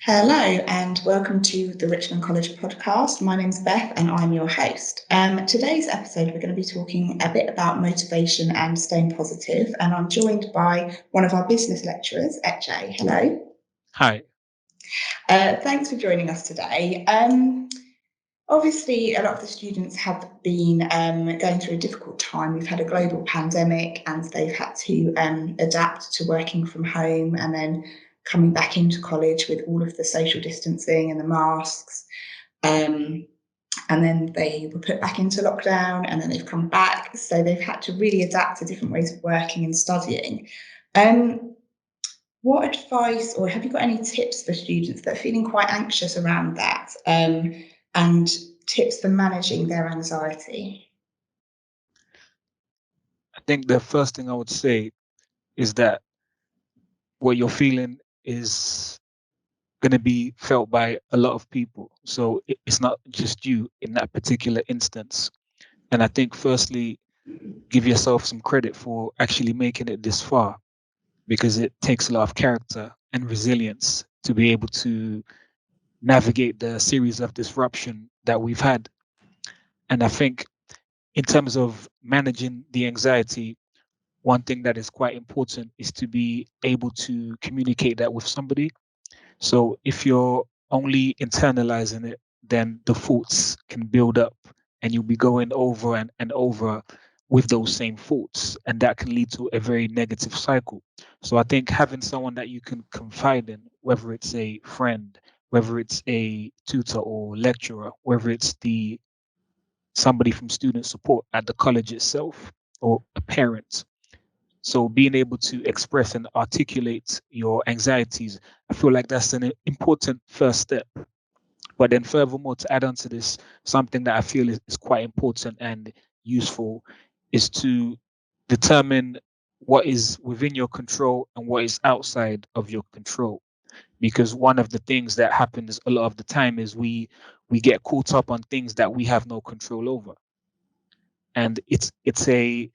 Hello and welcome to the Richmond College podcast. My name's Beth and I'm your host. Today's episode, we're going to be talking a bit about motivation and staying positive, and I'm joined by one of our business lecturers, Eche. Hello. Hi. Thanks for joining us today. Obviously, a lot of the students have been going through a difficult time. We've had a global pandemic and they've had to adapt to working from home and then coming back into college with all of the social distancing and the masks. And then they were put back into lockdown and then they've come back. So they've had to really adapt to different ways of working and studying. What advice, or have you got any tips for students that are feeling quite anxious around that, and tips for managing their anxiety? I think the first thing I would say is that what you're feeling is going to be felt by a lot of people. So it's not just you in that particular instance. And I think, firstly, give yourself some credit for actually making it this far, because it takes a lot of character and resilience to be able to navigate the series of disruption that we've had. And I think, in terms of managing the anxiety, one thing that is quite important is to be able to communicate that with somebody. So if you're only internalizing it, then the thoughts can build up and you'll be going over and over with those same thoughts. And that can lead to a very negative cycle. So I think having someone that you can confide in, whether it's a friend, whether it's a tutor or lecturer, whether it's the somebody from student support at the college itself or a parent, so being able to express and articulate your anxieties, I feel like that's an important first step. But then furthermore, to add on to this, something that I feel is quite important and useful is to determine what is within your control and what is outside of your control. Because one of the things that happens a lot of the time is we get caught up on things that we have no control over. And it's a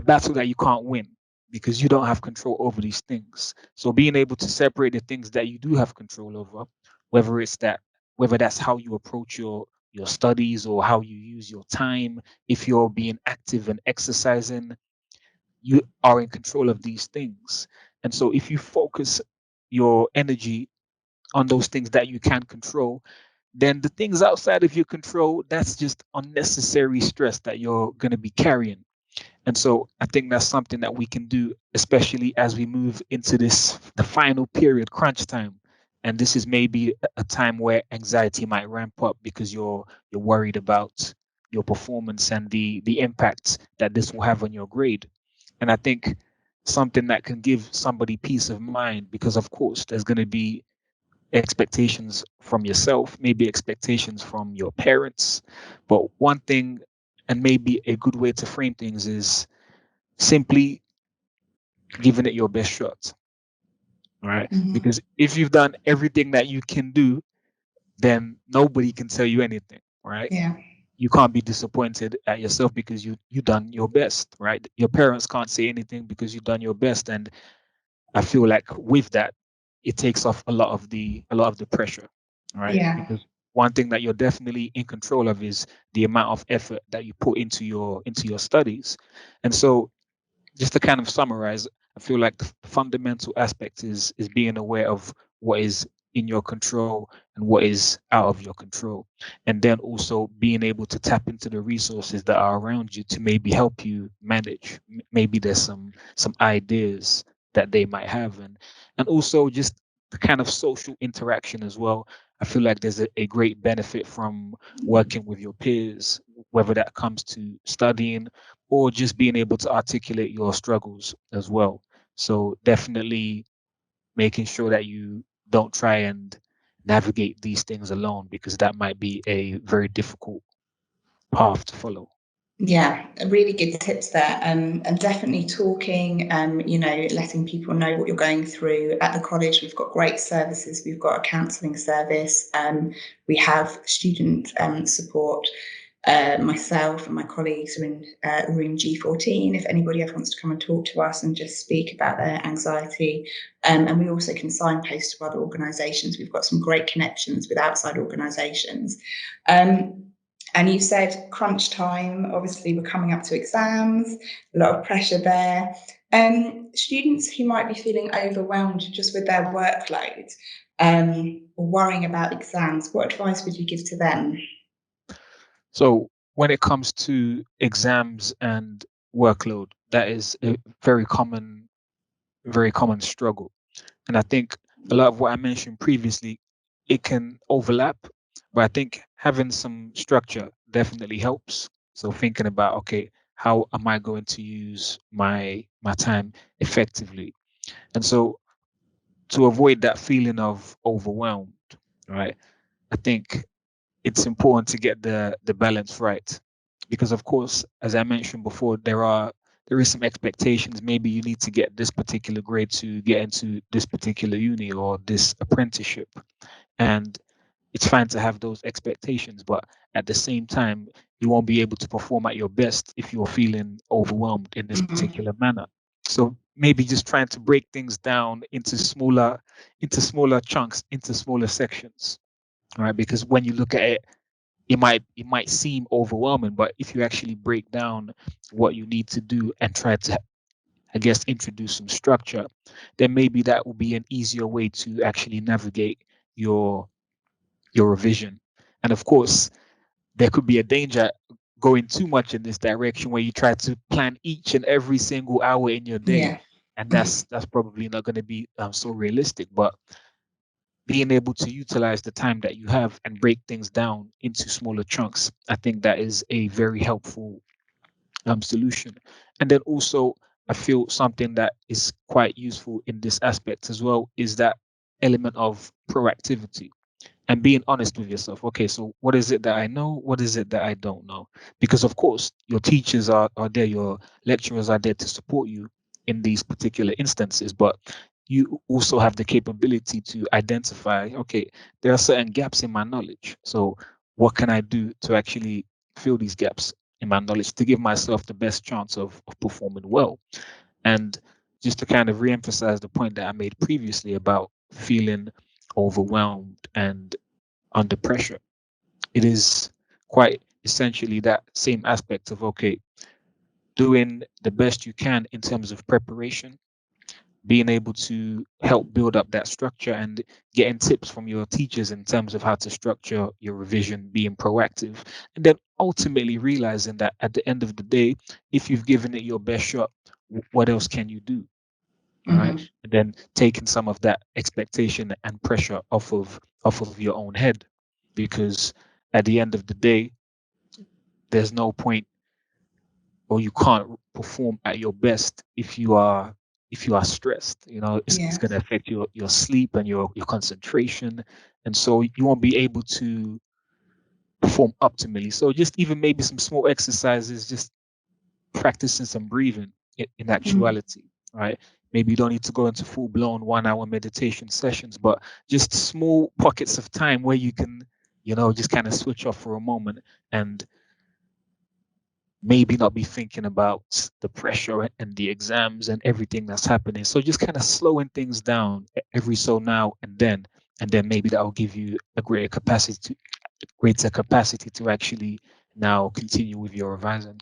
battle that you can't win because you don't have control over these things. So being able to separate the things that you do have control over, whether it's that whether that's how you approach your studies or how you use your time, if you're being active and exercising, you are in control of these things. And so if you focus your energy on those things that you can control, then the things outside of your control, that's just unnecessary stress that you're going to be carrying. And so I think that's something that we can do, especially as we move into the final period, crunch time. And this is maybe a time where anxiety might ramp up because you're worried about your performance and the impact that this will have on your grade. And I think something that can give somebody peace of mind, because of course there's going to be expectations from yourself, maybe expectations from your parents. But one thing, and maybe a good way to frame things, is simply giving it your best shot. All right. Mm-hmm. Because if you've done everything that you can do, then nobody can tell you anything. Right. Yeah. You can't be disappointed at yourself because you done your best. Right. Your parents can't say anything because you've done your best. And I feel like with that, it takes off a lot of the pressure. Right. Yeah. Because one thing that you're definitely in control of is the amount of effort that you put into your studies. And so, just to kind of summarize, I feel like the fundamental aspect is being aware of what is in your control and what is out of your control, and then also being able to tap into the resources that are around you to maybe help you manage. Maybe there's some ideas that they might have, and also just the kind of social interaction as well. I feel like there's a great benefit from working with your peers, whether that comes to studying or just being able to articulate your struggles as well. So definitely making sure that you don't try and navigate these things alone, because that might be a very difficult path to follow. Yeah, really good tips there, and definitely talking, letting people know what you're going through. At the college, we've got great services. We've got a counselling service. We have student support. myself and my colleagues are in room G14 if anybody ever wants to come and talk to us and just speak about their anxiety. And we also can signpost to other organisations. We've got some great connections with outside organisations. And you said crunch time, obviously we're coming up to exams, a lot of pressure there. Students who might be feeling overwhelmed just with their workload or worrying about exams, what advice would you give to them? So when it comes to exams and workload, that is a very common struggle. And I think a lot of what I mentioned previously, it can overlap, but I think having some structure definitely helps. So thinking about, okay, how am I going to use my time effectively? And so to avoid that feeling of overwhelmed, right? I think it's important to get the balance right. Because of course, as I mentioned before, there is some expectations. Maybe you need to get this particular grade to get into this particular uni or this apprenticeship. And it's fine to have those expectations, but at the same time, you won't be able to perform at your best if you're feeling overwhelmed in this particular manner. So maybe just trying to break things down into smaller chunks, into smaller sections, right? Because when you look at it, it might seem overwhelming, but if you actually break down what you need to do and try to, I guess, introduce some structure, then maybe that will be an easier way to actually navigate your your revision. And of course, there could be a danger going too much in this direction where you try to plan each and every single hour in your day, Yeah. and that's probably not going to be so realistic. But being able to utilize the time that you have and break things down into smaller chunks, I think that is a very helpful solution. And then also, I feel something that is quite useful in this aspect as well is that element of proactivity and being honest with yourself. Okay, so what is it that I know? What is it that I don't know? Because of course, your teachers are there, your lecturers are there to support you in these particular instances, but you also have the capability to identify, okay, there are certain gaps in my knowledge. So what can I do to actually fill these gaps in my knowledge to give myself the best chance of performing well? And just to kind of re-emphasize the point that I made previously about feeling overwhelmed and under pressure. It is quite essentially that same aspect of, okay, doing the best you can in terms of preparation, being able to help build up that structure and getting tips from your teachers in terms of how to structure your revision, being proactive, and then ultimately realizing that at the end of the day, if you've given it your best shot, what else can you do? All right. Mm-hmm. And then taking some of that expectation and pressure off of your own head. Because at the end of the day, there's no point or you can't perform at your best if you are stressed. It's Yeah. going to affect your sleep and your concentration. And so you won't be able to perform optimally. So just even maybe some small exercises, just practicing some breathing in Mm. actuality, right? Maybe you don't need to go into full blown 1 hour meditation sessions, but just small pockets of time where you can, just kind of switch off for a moment and maybe not be thinking about the pressure and the exams and everything that's happening. So just kind of slowing things down every so now and then maybe that will give you a greater capacity to actually now continue with your revising.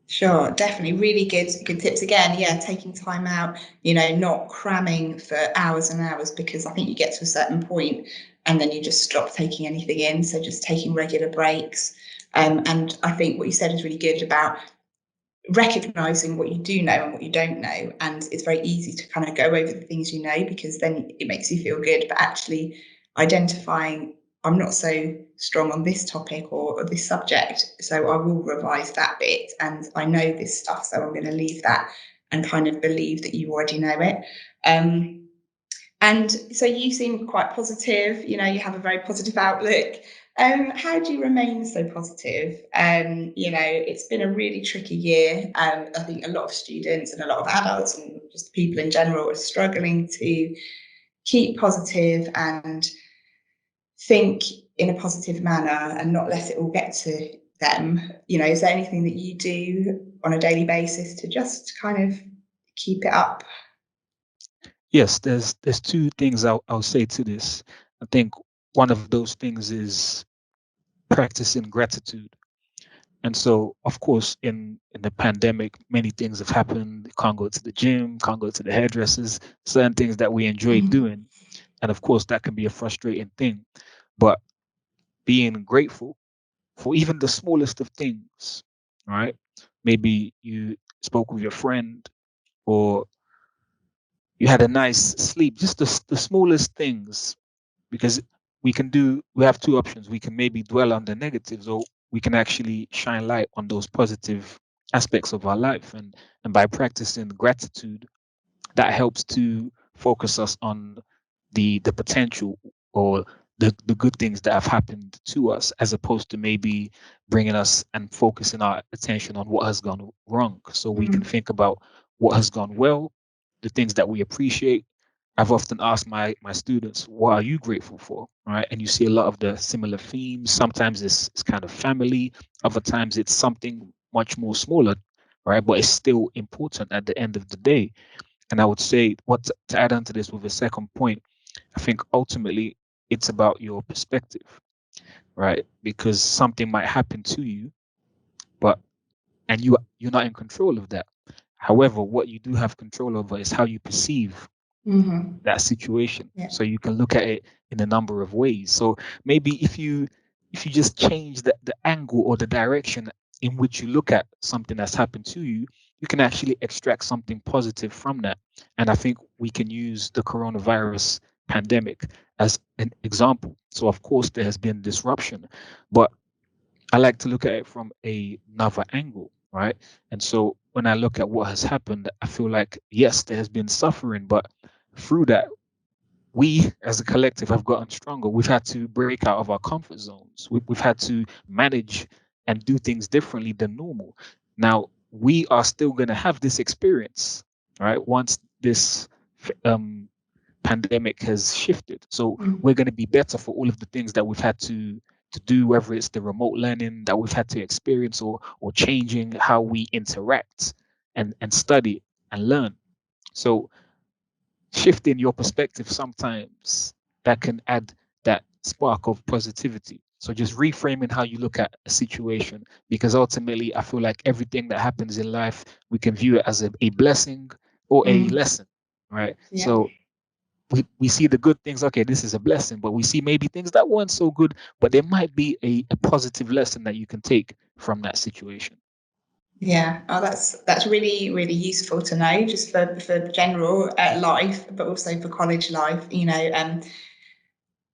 Sure, definitely. Really good tips again. Yeah, taking time out, not cramming for hours and hours because I think you get to a certain point and then you just stop taking anything in. So just taking regular breaks. And I think what you said is really good about recognizing what you do know and what you don't know. And it's very easy to kind of go over the things you know because then it makes you feel good. But actually identifying, I'm not so strong on this topic or this subject, so I will revise that bit. And I know this stuff, so I'm going to leave that and kind of believe that you already know it. And so you seem quite positive, you have a very positive outlook. How do you remain so positive? It's been a really tricky year. I think a lot of students and a lot of adults and just people in general are struggling to keep positive and think in a positive manner and not let it all get to them? You know, is there anything that you do on a daily basis to just kind of keep it up? Yes, there's two things I'll say to this. I think one of those things is practicing gratitude. And so, of course, in the pandemic, many things have happened. You can't go to the gym, can't go to the hairdressers, certain things that we enjoy doing. And of course, that can be a frustrating thing. But being grateful for even the smallest of things, right? Maybe you spoke with your friend, or you had a nice sleep, just the smallest things, because we have two options. We can maybe dwell on the negatives, or we can actually shine light on those positive aspects of our life. And by practicing gratitude, that helps to focus us on the potential, or the good things that have happened to us, as opposed to maybe bringing us and focusing our attention on what has gone wrong, so we can think about what has gone well, the things that we appreciate. I've often asked my students, what are you grateful for? Right. And you see a lot of the similar themes. Sometimes it's kind of family, other times it's something much more smaller, right? But it's still important at the end of the day. And I would say, what to add on to this with a second point, I think ultimately it's about your perspective, right? Because something might happen to you, but and you're not in control of that. However, what you do have control over is how you perceive that situation. Yeah. So you can look at it in a number of ways. So maybe if you just change the angle or the direction in which you look at something that's happened to you, you can actually extract something positive from that. And I think we can use the coronavirus pandemic as an example. So of course there has been disruption, but I like to look at it from another angle, right? And so when I look at what has happened, I feel like, yes, there has been suffering, but through that, we as a collective have gotten stronger. We've had to break out of our comfort zones. We've had to manage and do things differently than normal. Now, we are still going to have this experience, right? Once this um, pandemic has shifted. So we're going to be better for all of the things that we've had to do, whether it's the remote learning that we've had to experience, or changing how we interact and study and learn. So shifting your perspective sometimes, that can add that spark of positivity. So just reframing how you look at a situation, because ultimately I feel like everything that happens in life, we can view it as a blessing or a lesson, right? Yeah. So we see the good things, okay, this is a blessing, but we see maybe things that weren't so good, but there might be a positive lesson that you can take from that situation. Yeah, oh, that's really really useful to know, just for general life, but also for college life. You know,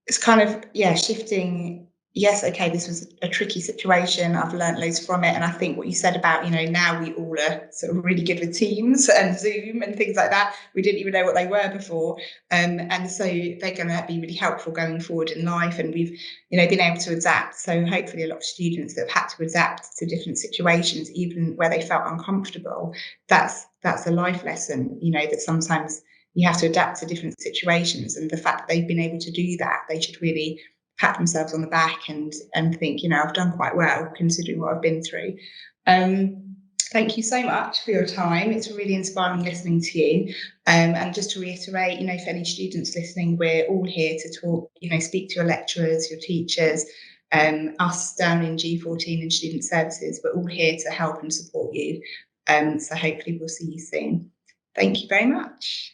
it's kind of, yeah, shifting. Yes, okay, this was a tricky situation. I've learned loads from it. And I think what you said about, you know, now we all are sort of really good with Teams and Zoom and things like that. We didn't even know what they were before. And so they're going to be really helpful going forward in life. And we've, you know, been able to adapt. So hopefully a lot of students that have had to adapt to different situations, even where they felt uncomfortable, that's a life lesson, you know, that sometimes you have to adapt to different situations. And the fact that they've been able to do that, they should really pat themselves on the back and think, you know, I've done quite well considering what I've been through. Thank you so much for your time. It's really inspiring listening to you. And just to reiterate, you know, for any students listening, we're all here to talk, you know, speak to your lecturers, your teachers, us down in G14 and student services. We're all here to help and support you. So hopefully we'll see you soon. Thank you very much.